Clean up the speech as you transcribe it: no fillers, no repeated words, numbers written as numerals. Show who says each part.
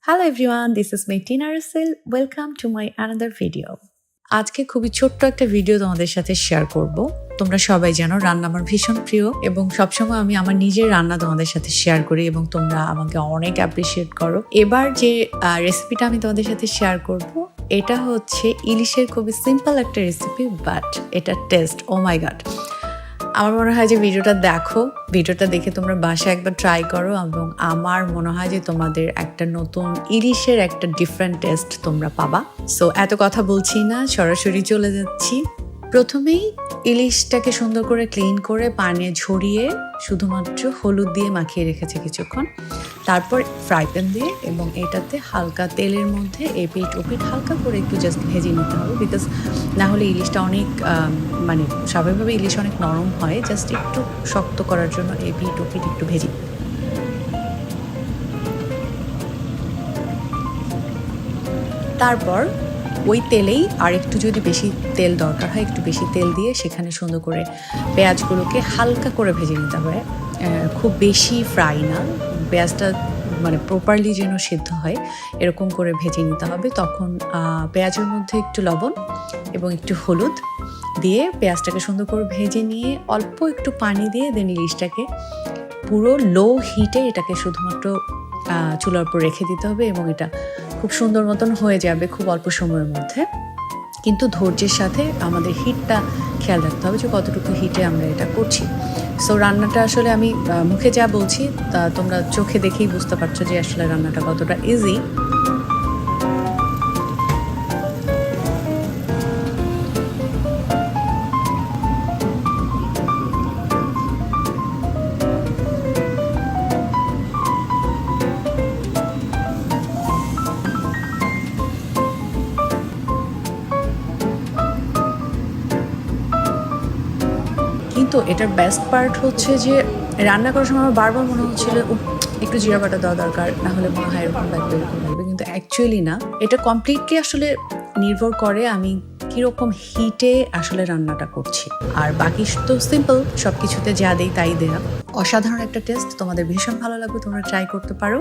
Speaker 1: Hello everyone, this is me Tina Russell. Welcome to my another video. আজকে খুবই ছোট্ট একটা ভিডিও তোমাদের সাথে শেয়ার করব। তোমরা সবাই জানো রান্না আমার ভীষণ প্রিয় এবং সবসময় আমি আমার নিজের রান্না তোমাদের সাথে শেয়ার করি এবং তোমরা আমাকে অনেক অ্যাপ্রিসিয়েট করো। এবার যে রেসিপিটা আমি তোমাদের সাথে শেয়ার করব এটা হচ্ছে ইলিশের খুবই সিম্পল একটা রেসিপি, বাট এটা টেস্ট ও মাই গড। আমার মনে হয় যে ভিডিওটা দেখে তোমরা বাসায় একবার ট্রাই করো এবং আমার মনে হয় যে তোমাদের একটা নতুন ইলিশের একটা ডিফারেন্ট টেস্ট তোমরা পাবা। সো এত কথা বলছি না, সরাসরি চলে যাচ্ছি। প্রথমেই ইলিশটাকে সুন্দর করে ক্লিন করে পানি ঝরিয়ে শুধুমাত্র হলুদ দিয়ে মাখিয়ে রেখেছে কিছুক্ষণ। তারপর ফ্রাই প্যান দিয়ে এবং এটাতে হালকা তেলের মধ্যে এপিট ওপিট হালকা করে একটু জাস্ট ভেজে নিতে হবে, বিকজ না হলে ইলিশটা অনেক স্বাভাবিকভাবে ইলিশ অনেক নরম হয়, জাস্ট একটু শক্ত করার জন্য এপিট ওপিট একটু ভেজে। তারপর ওই তেলেই আর একটু যদি বেশি তেল দরকার হয় একটু বেশি তেল দিয়ে সেখানে সুন্দর করে পেঁয়াজগুলোকে হালকা করে ভেজে নিতে হবে, খুব বেশি ফ্রাই না, পেঁয়াজটা প্রপারলি যেন সিদ্ধ হয় এরকম করে ভেজে নিতে হবে। তখন পেঁয়াজের মধ্যে একটু লবণ এবং একটু হলুদ দিয়ে পেঁয়াজটাকে সুন্দর করে ভেজে নিয়ে অল্প একটু পানি দিয়ে দেন ইলিশটাকে পুরো লো হিটে এটাকে শুধুমাত্র চুলার উপর রেখে দিতে হবে এবং এটা খুব সুন্দর মতন হয়ে যাবে খুব অল্প সময়ের মধ্যে। কিন্তু ধৈর্যের সাথে আমাদের হিটটা খেয়াল রাখতে হবে যে কতটুকু হিটে আমরা এটা করছি। সো রান্নাটা আসলে আমি মুখে যা বলছি তা তোমরা চোখে দেখেই বুঝতে পারছো যে আসলে রান্নাটা কতটা ইজি। কিন্তু এটার বেস্ট পার্ট হচ্ছে যে রান্না করার সময় আমার বারবার মনে হচ্ছিল একটু জিরা বাটা দেওয়া দরকার, না হলে মনে হয় এরকম লাগবে। কিন্তু অ্যাকচুয়ালি না, এটা কমপ্লিটলি আসলে নির্ভর করে আমি কীরকম হিটে আসলে রান্নাটা করছি। আর বাকি তো সিম্পল, সব কিছুতে যা দেই তাই দেয়া। অসাধারণ একটা টেস্ট, তোমাদের ভীষণ ভালো লাগবে, তোমরা ট্রাই করতে পারো।